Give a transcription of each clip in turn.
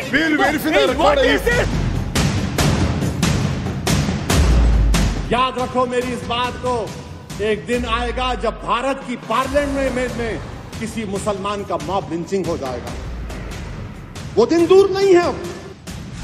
We'll verify the recording. याद रखो मेरी इस बात को, एक दिन आएगा जब भारत की पार्लियामेंट में किसी मुसलमान का मॉब लिंचिंग हो जाएगा। वो दिन दूर नहीं है अब।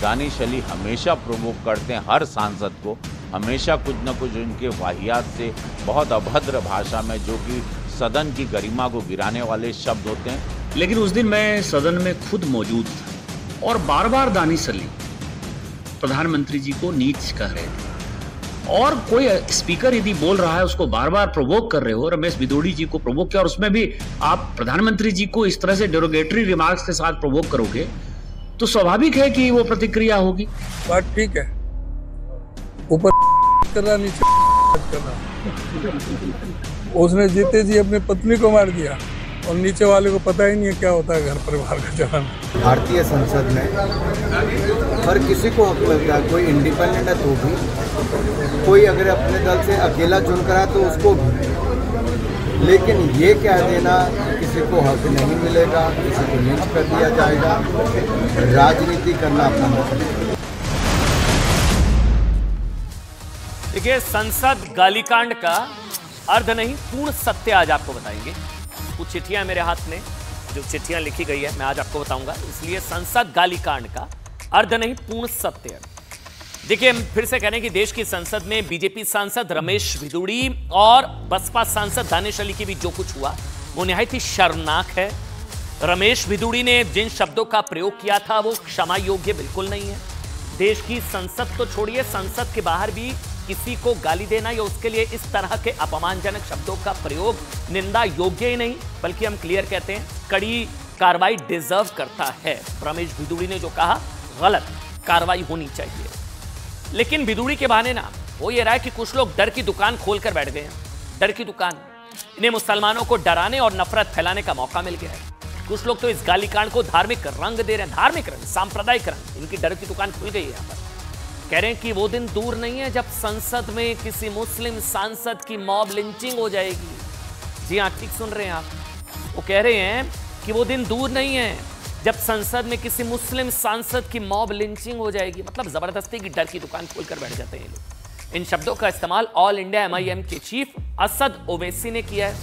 दानिश अली हमेशा प्रोवोक करते हैं हर सांसद को, हमेशा कुछ न कुछ उनके वाहियात से बहुत अभद्र भाषा में, जो कि सदन की गरिमा को गिराने वाले शब्द होते हैं। लेकिन उस दिन मैं सदन में खुद मौजूद था और बार बार दानिश अली प्रधानमंत्री जी को नीच कह रहे थे, और कोई स्पीकर यदि बोल रहा है उसको बार बार प्रोवोक कर रहे हो, रमेश भिदोड़ी जी को प्रोवोक किया और उसमें भी आप प्रधानमंत्री जी को इस तरह से डेरोगेटरी रिमार्क्स के साथ प्रोवोक करोगे तो स्वाभाविक है कि वो प्रतिक्रिया होगी। बात ठीक है, ऊपर करना नीचे करना। उसने जीते जी अपनी पत्नी को मार दिया और नीचे वाले को पता ही नहीं है क्या होता है घर परिवार का चलाना। भारतीय संसद में हर किसी को हक लगता है, कोई इंडिपेंडेंट है तो भी, कोई अगर अपने दल से अकेला चुनकर आए तो उसको भी, लेकिन ये कह देना किसी को हक नहीं मिलेगा, किसी को लिंच कर दिया जाएगा, राजनीति करना अपना मतलब। देखिए, संसद गालीकांड का अर्ध नहीं पूर्ण सत्य आज आपको बताएंगे। कुछ चिट्ठियां मेरे हाथ में, जो चिट्ठियां लिखी गई है मैं आज आपको बताऊंगा, इसलिए संसद गालीकांड का अर्ध नहीं पूर्ण सत्य। देखिए, हम फिर से कह रहे हैं कि देश की संसद में बीजेपी सांसद रमेश भिदोड़ी और बसपा सांसद दानिश अली के बीच जो कुछ हुआ वो निहायत ही शर्मनाक है। रमेश भिदोड़ी ने जिन शब्दों का प्रयोग किया था वो क्षमा योग्य बिल्कुल नहीं है। देश की संसद तो छोड़िए, संसद के बाहर भी किसी को गाली देना या उसके लिए इस तरह के अपमानजनक शब्दों का प्रयोग निंदा योग्य ही नहीं, बल्कि हम क्लियर कहते हैं कड़ी कार्रवाई डिजर्व करता है। रमेश भिदोड़ी ने जो कहा गलत, कार्रवाई होनी चाहिए। लेकिन भिदोड़ी के बहाने ना हो ये रहा है कि कुछ लोग डर की दुकान खोलकर बैठ गए हैं। डर की दुकान, इन्हें मुसलमानों को डराने और नफरत फैलाने का मौका मिल गया है। कुछ लोग तो इस गालीकांड को धार्मिक रंग दे रहे हैं, धार्मिक रंग, सांप्रदायिक रंग। इनकी डर की दुकान खुल गई है यहाँ पर। कह रहे हैं कि वो दिन दूर नहीं है जब संसद में किसी मुस्लिम सांसद की मॉब लिंचिंग हो जाएगी। जी हाँ, ठीक सुन रहे हैं आप। वो कह रहे हैं कि वो दिन दूर नहीं है जब संसद में किसी मुस्लिम सांसद की मॉब लिंचिंग हो जाएगी। मतलब जबरदस्ती की डर की दुकान खोलकर बैठ जाते हैं लोग। इन शब्दों का इस्तेमाल ऑल इंडिया MIM के चीफ असद ओवैसी ने किया है,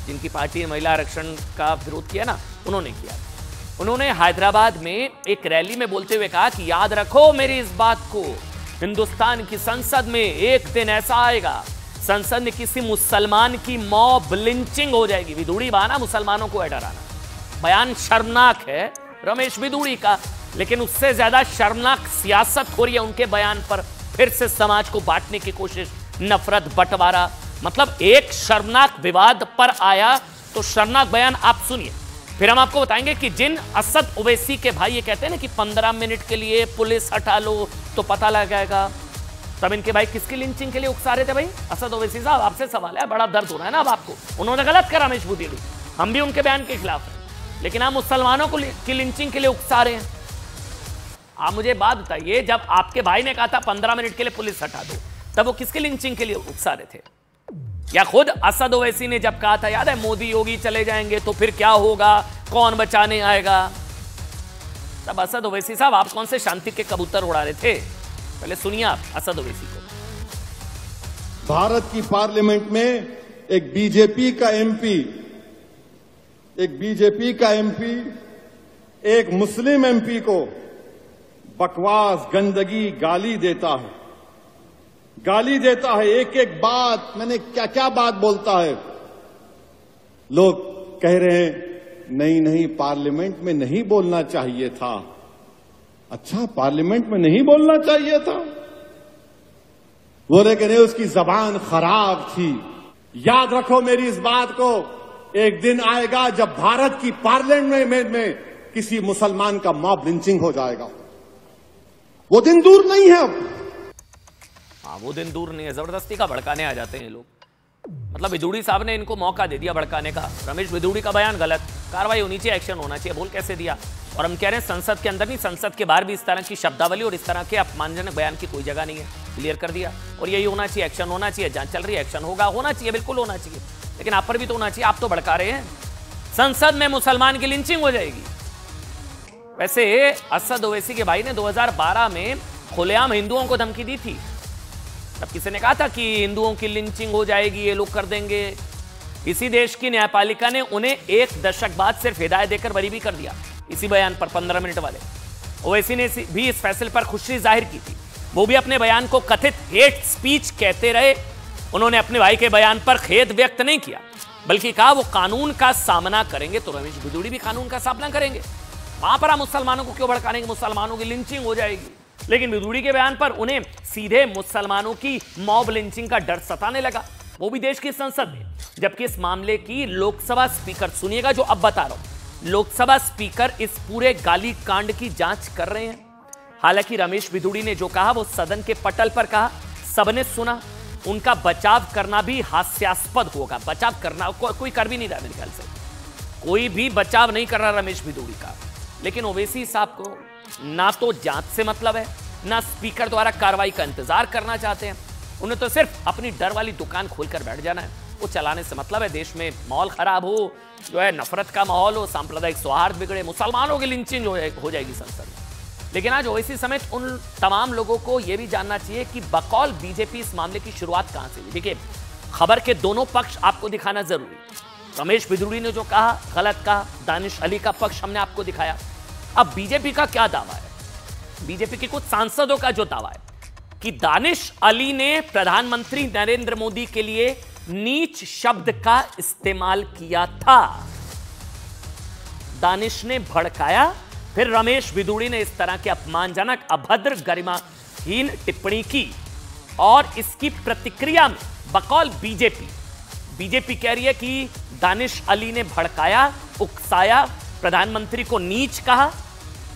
जिनकी पार्टी ने महिला आरक्षण का विरोध किया ना, उन्होंने किया। उन्होंने हैदराबाद में एक रैली में बोलते हुए कहा कि याद रखो मेरी इस बात को, हिंदुस्तान की संसद में एक दिन ऐसा आएगा, संसद में किसी मुसलमान की मॉब लिंचिंग हो जाएगी। भिदोड़ी बहाना मुसलमानों को डराना। बयान शर्मनाक है रमेश भिदोड़ी का, लेकिन उससे ज्यादा शर्मनाक सियासत हो रही है उनके बयान पर। फिर से समाज को बांटने की कोशिश, नफरत, बंटवारा। मतलब एक शर्मनाक विवाद पर आया तो शर्मनाक बयान आप सुनिए, फिर हम आपको बताएंगे कि जिन असद ओवैसी के भाई ये कहते हैं ना कि 15 मिनट के लिए पुलिस हटा लो तो पता लग जाएगा, तब इनके भाई किसकी लिंचिंग के लिए उकसा रहे थे? भाई असद ओवैसी साहब, आपसे सवाल है, बड़ा दर्द हो रहा है ना अब आपको। उन्होंने गलत करा रमेश भिदोड़ी, हम भी उनके बयान के खिलाफ हैं, लेकिन आप मुसलमानों को की लिंचिंग के लिए उकसा रहे हैं। आप मुझे बात बताइए, जब आपके भाई ने कहा था 15 मिनट के लिए पुलिस हटा दो, तब वो किसके लिंचिंग के लिए उकसा रहे थे? या खुद असद ओवैसी ने जब कहा था, याद है, मोदी योगी चले जाएंगे तो फिर क्या होगा, कौन बचाने आएगा, तब असद ओवैसी साहब आप कौन से शांति के कबूतर उड़ा रहे थे? पहले सुनिए आप असद ओवैसी को। भारत की पार्लियामेंट में एक बीजेपी का एमपी एक मुस्लिम एमपी को बकवास, गंदगी, गाली देता है। एक एक बात, मैंने क्या क्या बात बोलता है। लोग कह रहे हैं नहीं पार्लियामेंट में नहीं बोलना चाहिए था। अच्छा, पार्लियामेंट में नहीं बोलना चाहिए था? बोले कि नहीं, उसकी जबान खराब थी। याद रखो मेरी इस बात को, एक दिन आएगा जब भारत की पार्लियामेंट में किसी मुसलमान का मॉब लिंचिंग हो जाएगा। वो दिन दूर नहीं है अब। हाँ, वो दिन दूर नहीं है। जबरदस्ती का भड़काने आ जाते हैं लोग। मतलब भिदोड़ी साहब ने इनको मौका दे दिया भड़काने का। रमेश भिदोड़ी का बयान गलत, कार्रवाई होनी चाहिए, एक्शन होना चाहिए। बोल कैसे दिया? और हम कह रहे हैं संसद के अंदर नहीं, संसद के बाहर भी इस तरह की शब्दावली और इस तरह के अपमानजनक बयान की कोई जगह नहीं है। क्लियर कर दिया। और यही होना चाहिए, एक्शन होना चाहिए। जांच चल रही है, एक्शन होना चाहिए, बिल्कुल होना चाहिए। लेकिन आप पर भी तो होना चाहिए। आप तो भड़का रहे हैं, संसद में मुसलमान की लिंचिंग हो जाएगी। वैसे असद ओवैसी के भाई ने 2012 में खुलेआम हिंदुओं को धमकी दी थी। तब किसी ने कहा था कि हिंदुओं की लिंचिंग हो जाएगी, ये लोग कर देंगे। इसी देश की न्यायपालिका ने उन्हें 1 दशक बाद सिर्फ हिदायत देकर बरी भी कर दिया, इसी बयान पर 15 मिनट वाले। ओवैसी ने भी इस फैसले पर खुशी जाहिर की थी। वो भी अपने बयान को कथित हेट स्पीच कहते रहे। उन्होंने अपने भाई के बयान पर खेद व्यक्त नहीं किया, बल्कि कहा वो कानून का सामना करेंगे। तो रमेश बिदुड़ी भी कानून का सामना करेंगे। वहां पर हम मुसलमानों को क्यों भड़काएंगे, मुसलमानों की लिंचिंग हो जाएगी। लेकिन बिदुड़ी के बयान पर उन्हें सीधे मुसलमानों की मॉब लिंचिंग का डर सताने लगा, वो भी देश की संसद में। जबकि इस मामले की लोकसभा स्पीकर, सुनिएगा जो अब बता रहा हूं, लोकसभा स्पीकर इस पूरे गाली कांड की जांच कर रहे हैं। हालांकि रमेश बिदुड़ी ने जो कहा वो सदन के पटल पर कहा, सबने सुना। उनका बचाव करना भी हास्यास्पद होगा। बचाव करना कोई कर भी नहीं रहा, मेरे ख्याल से कोई भी बचाव नहीं कर रहा रमेश बिदुड़ी का। लेकिन ओवैसी साहब को ना तो जांच से मतलब है, ना स्पीकर द्वारा कार्रवाई का इंतजार करना चाहते हैं। उन्हें तो सिर्फ अपनी डर वाली दुकान खोलकर बैठ जाना है। वो चलाने से मतलब है देश में माहौल खराब हो, जो है नफरत का माहौल हो, सांप्रदायिक सौहार्द बिगड़े, मुसलमानों की लिंचिंग हो जाएगी संसद में। लेकिन आज ओवैसी समेत उन तमाम लोगों को यह भी जानना चाहिए कि बकौल बीजेपी इस मामले की शुरुआत कहां से हुई। देखिए, खबर के दोनों पक्ष आपको दिखाना जरूरी। रमेश बिदुड़ी ने जो कहा गलत कहा, दानिश अली का पक्ष हमने आपको दिखाया। अब बीजेपी का क्या दावा है? बीजेपी के कुछ सांसदों का जो दावा है कि दानिश अली ने प्रधानमंत्री नरेंद्र मोदी के लिए नीच शब्द का इस्तेमाल किया था। दानिश ने भड़काया, फिर रमेश बिदुड़ी ने इस तरह के अपमानजनक, अभद्र, गरिमाहीन टिप्पणी की और इसकी प्रतिक्रिया में बकौल बीजेपी कह रही है कि दानिश अली ने भड़काया, उकसाया, प्रधानमंत्री को नीच कहा।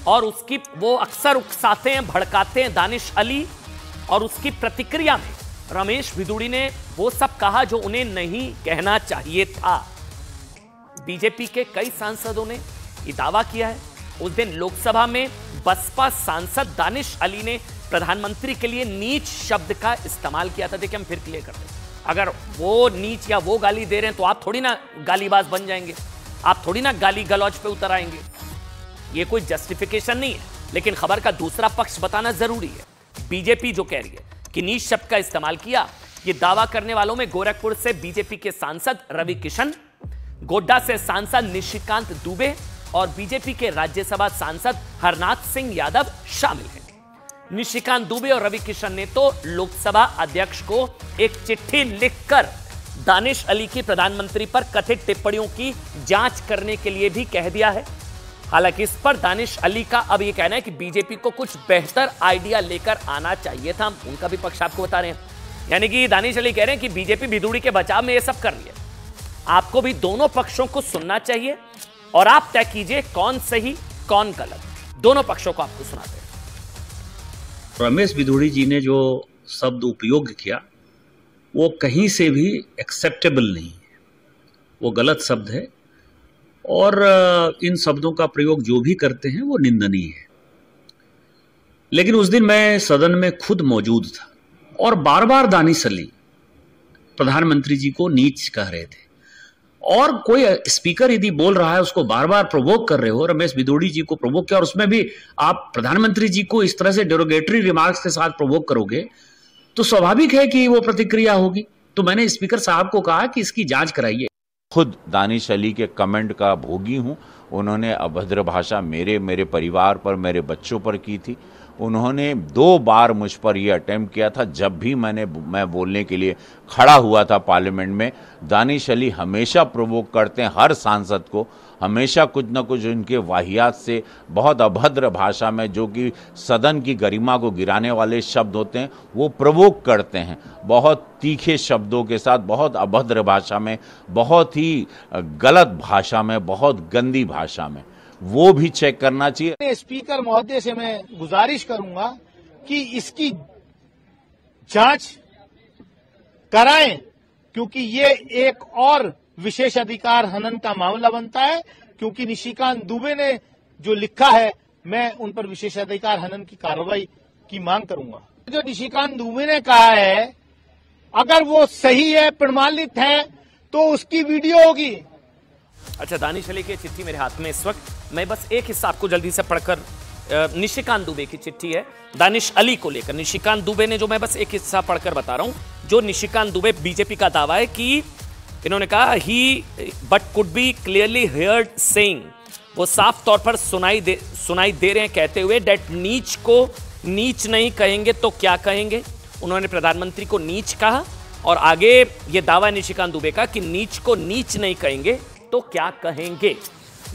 और उसकी वो अक्सर उकसाते हैं, भड़काते हैं दानिश अली, और उसकी प्रतिक्रिया में रमेश बिदुड़ी ने वो सब कहा जो उन्हें नहीं कहना चाहिए था। बीजेपी के कई सांसदों ने ये दावा किया है। उस दिन लोकसभा में बसपा सांसद दानिश अली ने प्रधानमंत्री के लिए नीच शब्द का इस्तेमाल किया था। देखिए, हम फिर क्लियर करते हैं। अगर वो नीच या वो गाली दे रहे हैं तो आप थोड़ी ना गालीबाज बन जाएंगे, आप थोड़ी ना गाली गलौज पे उतर आएंगे। ये कोई जस्टिफिकेशन नहीं है, लेकिन खबर का दूसरा पक्ष बताना जरूरी है। बीजेपी जो कह रही है कि नीच शब्द का इस्तेमाल किया, ये दावा करने वालों में गोरखपुर से बीजेपी के सांसद रवि किशन, गोड्डा से सांसद निशिकांत दुबे और बीजेपी के राज्यसभा सांसद हरनाथ सिंह यादव शामिल हैं। निशिकांत दुबे और रवि किशन ने तो लोकसभा अध्यक्ष को एक चिट्ठी लिखकर दानिश अली की प्रधानमंत्री पर कथित टिप्पणियों की जांच करने के लिए भी कह दिया है। हालांकि इस पर दानिश अली का अब यह कहना है कि बीजेपी को कुछ बेहतर आइडिया लेकर आना चाहिए था। उनका भी पक्ष आपको बता रहे हैं, यानी कि दानिश अली कह रहे हैं कि बीजेपी बिदुड़ी के बचाव में यह सब कर रही है। आपको भी दोनों पक्षों को सुनना चाहिए और आप तय कीजिए कौन सही कौन गलत। दोनों पक्षों को आपको सुनाते हैं। रमेश बिदुड़ी जी ने जो शब्द उपयोग किया वो कहीं से भी एक्सेप्टेबल नहीं है, वो गलत शब्द है और इन शब्दों का प्रयोग जो भी करते हैं वो निंदनीय है। लेकिन उस दिन मैं सदन में खुद मौजूद था और बार बार दानिश अली प्रधानमंत्री जी को नीच कह रहे थे, और कोई स्पीकर यदि बोल रहा है उसको बार बार प्रोवोक कर रहे हो। रमेश बिदुड़ी जी को प्रोवोक किया और उसमें भी आप प्रधानमंत्री जी को इस तरह से डेरोगेटरी रिमार्क्स के साथ प्रोवोक करोगे तो स्वाभाविक है कि वो प्रतिक्रिया होगी। तो मैंने स्पीकर साहब को कहा कि इसकी जांच कराइए। खुद दानिश अली के कमेंट का भोगी हूं। उन्होंने अभद्र भाषा मेरे परिवार पर, मेरे बच्चों पर की थी। उन्होंने 2 बार मुझ पर यह अटेम्प्ट किया था। जब भी मैं बोलने के लिए खड़ा हुआ था पार्लियामेंट में, दानिश अली हमेशा प्रोवोक करते हैं हर सांसद को, हमेशा कुछ न कुछ उनके वाहियात से बहुत अभद्र भाषा में, जो कि सदन की गरिमा को गिराने वाले शब्द होते हैं, वो प्रोवोक करते हैं बहुत तीखे शब्दों के साथ, बहुत अभद्र भाषा में, बहुत ही गलत भाषा में, बहुत गंदी भाषा में। वो भी चेक करना चाहिए। स्पीकर महोदय से मैं गुजारिश करूंगा कि इसकी जांच कराएं, क्योंकि ये एक और विशेषाधिकार हनन का मामला बनता है। क्योंकि निशिकांत दुबे ने जो लिखा है, मैं उन पर विशेषाधिकार हनन की कार्रवाई की मांग करूंगा। जो निशिकांत दुबे ने कहा है, अगर वो सही है, प्रमाणित है, तो उसकी वीडियो होगी अच्छा, दानिश अली की चिट्ठी मेरे हाथ में इस वक्त, मैं बस एक हिस्सा आपको जल्दी से पढ़कर, निशिकांत दुबे की चिट्ठी है दानिश अली को लेकर। निशिकांत दुबे ने जो, मैं बस एक हिस्सा पढ़कर बता रहा हूं, जो निशिकांत दुबे, बीजेपी का दावा है कि इन्होंने कहा ही but could be clearly heard saying, वो साफ तौर पर सुनाई दे रहे हैं कहते हुए, डेट नीच को नीच नहीं कहेंगे तो क्या कहेंगे। उन्होंने प्रधानमंत्री को नीच कहा और आगे ये दावा निशिकांत दुबे का कि नीच को नीच नहीं कहेंगे तो क्या कहेंगे।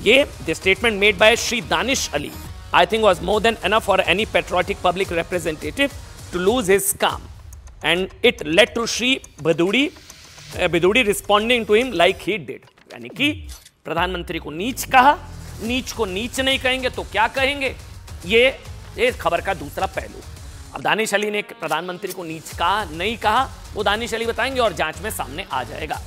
ये the statement made by Shri Danish Ali I think was more than enough for any patriotic public representative to lose his calm, and it led to Shri Biduri responding to him like he did. यानी कि प्रधानमंत्री को नीच कहा, नीच को नीच नहीं कहेंगे तो क्या कहेंगे, ये खबर का दूसरा पहलू। अब दानिश अली ने प्रधानमंत्री को नीच कहा नहीं कहा, वो दानिश अली बताएंगे और जांच में सामने आ जाएगा।